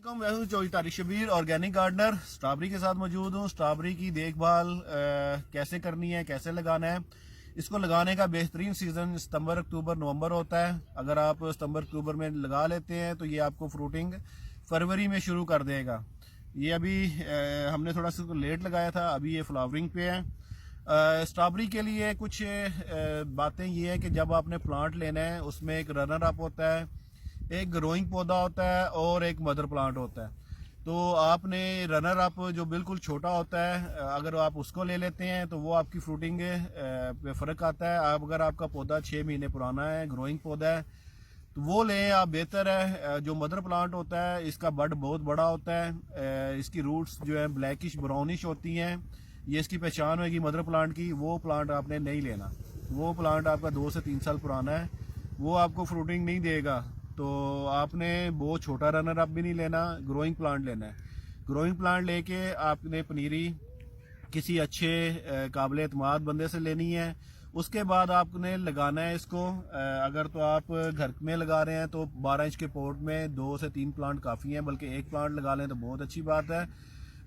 मैं हूं Chaudhary Tariq Shabbir, organic gardener. Strawberry के साथ मौजूद हूं। स्ट्रॉबेरी की देखभाल कैसे करनी है, कैसे लगाना है। इसको लगाने का बेहतरीन सीज़न सितंबर, अक्टूबर, नवंबर होता है। अगर आप सितंबर, अक्टूबर में लगा लेते हैं तो ये आपको फ्रूटिंग फरवरी में शुरू कर देगा। ये अभी हमने थोड़ा सा लेट लगाया था, अभी ये फ्लावरिंग पे है। स्ट्रॉबेरी के लिए कुछ बातें ये है कि जब आपने प्लांट लेना है उसमें एक रनर अप होता है, एक ग्रोइंग पौधा होता है और एक मदर प्लांट होता है। तो आपने रनर अप जो बिल्कुल छोटा होता है, अगर आप उसको ले लेते हैं तो वो आपकी फ्रूटिंग पे फ़र्क आता है। आप अगर आपका पौधा 6 महीने पुराना है, ग्रोइंग पौधा है, तो वो लें आप, बेहतर है। जो मदर प्लांट होता है इसका बड बहुत बड़ा होता है, इसकी रूट्स जो है ब्लैकिश ब्राउनिश होती हैं। ये इसकी पहचान होगी मदर प्लांट की। वो प्लांट आपने नहीं लेना। वो प्लांट आपका 2 से 3 साल पुराना है, वो आपको फ्रूटिंग नहीं देगा। तो आपने वो छोटा रनर अप भी नहीं लेना, ग्रोइंग प्लांट लेना है। ग्रोइंग प्लांट लेके आपने पनीरी किसी अच्छे काबिल एतमाद बंदे से लेनी है। उसके बाद आपने लगाना है इसको। अगर तो आप घर में लगा रहे हैं तो 12 इंच के पॉट में 2 से 3 प्लांट काफ़ी हैं, बल्कि एक प्लांट लगा लें तो बहुत अच्छी बात है।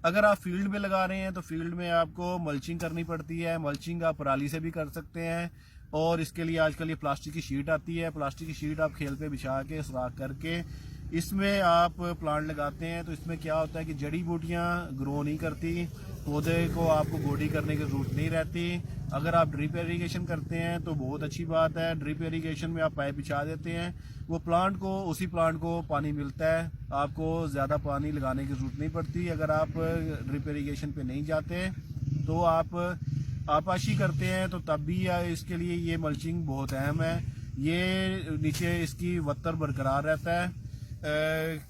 अगर आप फील्ड में लगा रहे हैं तो फील्ड में आपको मल्चिंग करनी पड़ती है। मल्चिंग आप पराली से भी कर सकते हैं, और इसके लिए आजकल ये प्लास्टिक की शीट आती है। प्लास्टिक की शीट आप खेल पे बिछा के सुराख करके इसमें आप प्लांट लगाते हैं तो इसमें क्या होता है कि जड़ी बूटियां ग्रो नहीं करती, पौधे को आपको गोडी करने की जरूरत नहीं रहती। अगर आप ड्रिप इरीगेशन करते हैं तो बहुत अच्छी बात है। ड्रिप इरीगेशन में आप पाइप बिछा देते हैं, वो प्लांट को, उसी प्लांट को पानी मिलता है, आपको ज़्यादा पानी लगाने की जरूरत नहीं पड़ती। अगर आप ड्रिप इरीगेशन पे नहीं जाते तो आप आपाशी करते हैं तो तब भी इसके लिए ये मल्चिंग बहुत अहम है। ये नीचे इसकी वत्तर बरकरार रहता है,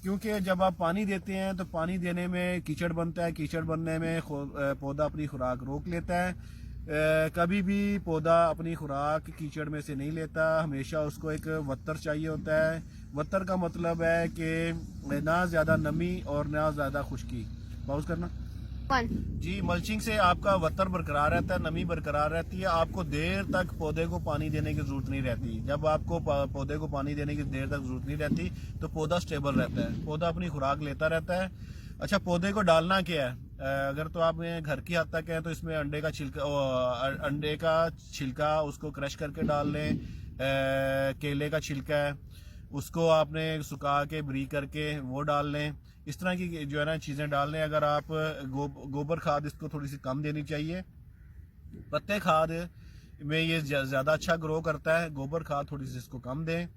क्योंकि जब आप पानी देते हैं तो पानी देने में कीचड़ बनता है। कीचड़ बनने में पौधा अपनी खुराक रोक लेता है। कभी भी पौधा अपनी खुराक कीचड़ में से नहीं लेता, हमेशा उसको एक वत्तर चाहिए होता है। वत्तर का मतलब है कि ना ज़्यादा नमी और ना ज़्यादा खुश्की। पॉज करना जी। मल्चिंग से आपका वत्तर बरकरार रहता है, नमी बरकरार रहती है। आपको देर तक पौधे को पानी देने की जरूरत नहीं रहती। जब आपको पौधे को पानी देने की देर तक जरूरत नहीं रहती तो पौधा स्टेबल रहता है, पौधा अपनी खुराक लेता रहता है। अच्छा, पौधे को डालना क्या है? अगर तो आप घर की हद तक है तो इसमें अंडे का छिलका उसको क्रश करके डाल लें। केले का छिलका है, उसको आपने सुखा के बरीक करके वो डाल लें। इस तरह की जो है ना चीज़ें डाल लें। अगर आप गोबर खाद इसको थोड़ी सी कम देनी चाहिए। पत्ते खाद में ये ज़्यादा अच्छा ग्रो करता है, गोबर खाद थोड़ी सी इसको कम दें।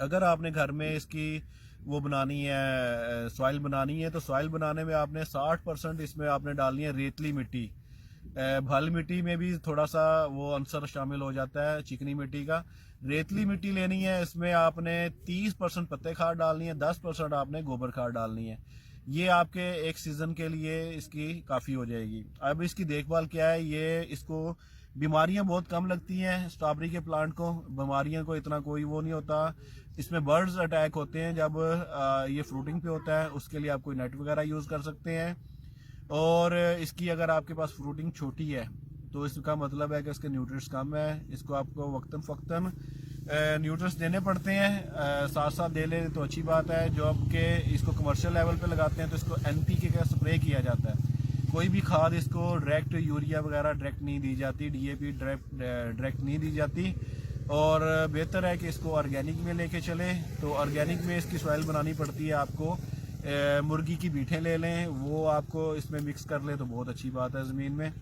अगर आपने घर में इसकी वो बनानी है, सॉइल बनानी है, तो सॉइल बनाने में आपने 60% इसमें आपने डालनी है रेतली मिट्टी। भल मिट्टी में भी थोड़ा सा वो अंसर शामिल हो जाता है, चिकनी मिट्टी का। रेतली मिट्टी लेनी है, इसमें आपने 30% पत्ते खाद डालनी है, 10% आपने गोबर खाद डालनी है। ये आपके एक सीज़न के लिए इसकी काफ़ी हो जाएगी। अब इसकी देखभाल क्या है, ये इसको बीमारियां बहुत कम लगती हैं। स्ट्रॉबेरी के प्लांट को बीमारियों को इतना कोई वो नहीं होता। इसमें बर्ड्स अटैक होते हैं जब ये फ्रूटिंग पे होता है, उसके लिए आप कोई नेट वगैरह यूज़ कर सकते हैं। और इसकी अगर आपके पास फ्रूटिंग छोटी है तो इसका मतलब है कि इसके न्यूट्रिएंट्स कम है। इसको आपको वक्तन फ़क्तन न्यूट्रिएंट्स देने पड़ते हैं। साथ साथ दे लें तो अच्छी बात है। जो आपके इसको कमर्शियल लेवल पे लगाते हैं तो इसको NPK का स्प्रे किया जाता है। कोई भी खाद इसको डायरेक्ट, यूरिया वगैरह डायरेक्ट नहीं दी जाती, DAP डायरेक्ट नहीं दी जाती। और बेहतर है कि इसको ऑर्गेनिक में लेके चलें। तो ऑर्गेनिक में इसकी सॉइल बनानी पड़ती है आपको। मुर्गी की बीठें ले लें, वो आपको इसमें मिक्स कर लें तो बहुत अच्छी बात है ज़मीन में।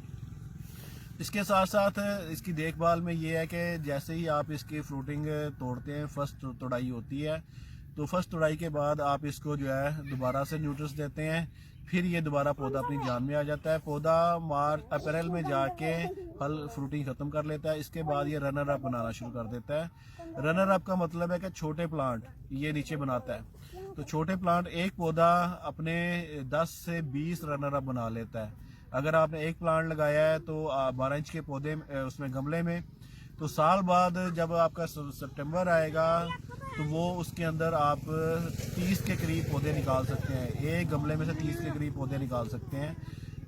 इसके साथ साथ इसकी देखभाल में ये है कि जैसे ही आप इसकी फ्रूटिंग तोड़ते हैं, फर्स्ट तोड़ाई होती है, तो फर्स्ट तोड़ाई के बाद आप इसको जो है दोबारा से न्यूट्रिएंट्स देते हैं। फिर ये दोबारा पौधा अपनी जान में आ जाता है। पौधा मार्च अप्रैल में जाके फल फ्रूटिंग ख़त्म कर लेता है। इसके बाद ये रनर अप बनाना शुरू कर देता है। रनर अप का मतलब है कि छोटे प्लांट ये नीचे बनाता है। तो छोटे प्लांट, एक पौधा अपने 10 से 20 रनर अप बना लेता है। अगर आपने एक प्लांट लगाया है तो 12 इंच के पौधे उसमें गमले में, तो साल बाद जब आपका सितंबर आएगा तो वो उसके अंदर आप 30 के करीब पौधे निकाल सकते हैं। एक गमले में से 30 के करीब पौधे निकाल सकते हैं।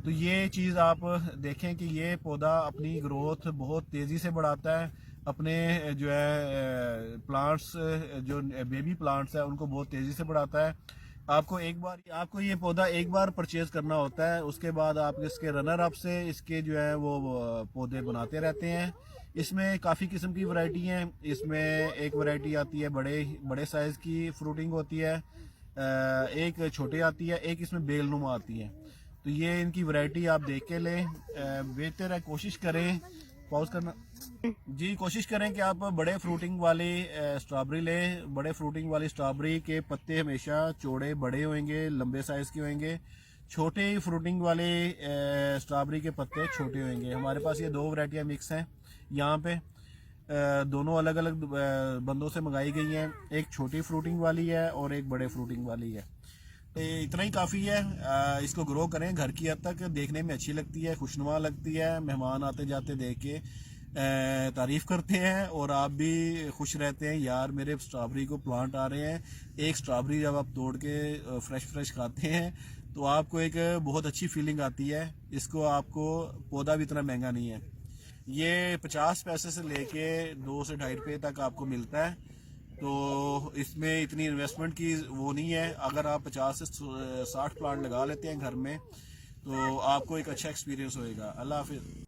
तो ये चीज़ आप देखें कि ये पौधा अपनी ग्रोथ बहुत तेज़ी से बढ़ाता है। अपने जो है प्लांट्स, जो बेबी प्लांट्स है, उनको बहुत तेज़ी से बढ़ाता है। आपको ये पौधा एक बार परचेज करना होता है, उसके बाद आप इसके रनर अप से इसके जो है वो पौधे बनाते रहते हैं। इसमें काफ़ी किस्म की वैरायटी हैं। इसमें एक वैरायटी आती है बड़े बड़े साइज़ की फ्रूटिंग होती है, एक छोटी आती है, एक इसमें बेलनुमा आती है। तो ये इनकी वैरायटी आप देख के लें। बेहतर है कोशिश करें, पॉज करना जी, कोशिश करें कि आप बड़े फ्रूटिंग वाली स्ट्रॉबेरी लें। बड़े फ्रूटिंग वाली स्ट्रॉबेरी के पत्ते हमेशा चौड़े बड़े होंगे, लंबे साइज़ के होंगे। छोटे फ्रूटिंग वाले स्ट्रॉबेरी के पत्ते छोटे होंगे। हमारे पास ये दो वैरायटियाँ मिक्स हैं यहाँ पे। दोनों अलग अलग बंदों से मंगाई गई हैं। एक छोटी फ्रूटिंग वाली है और एक बड़े फ्रूटिंग वाली है। तो इतना ही काफ़ी है। इसको ग्रो करें, घर की हद तक देखने में अच्छी लगती है, खुशनुमा लगती है। मेहमान आते जाते देख के तारीफ़ करते हैं और आप भी खुश रहते हैं, यार मेरे स्ट्रॉबेरी को प्लांट आ रहे हैं। एक स्ट्रॉबेरी जब आप तोड़ के फ्रेश खाते हैं तो आपको एक बहुत अच्छी फीलिंग आती है। इसको आपको पौधा भी इतना महंगा नहीं है, ये 50 पैसे से लेके 2 से 2.5 रुपये तक आपको मिलता है। तो इसमें इतनी इन्वेस्टमेंट की वो नहीं है। अगर आप 50 से 60 प्लांट लगा लेते हैं घर में तो आपको एक अच्छा एक्सपीरियंस होएगा। अल्लाह हाफिज़।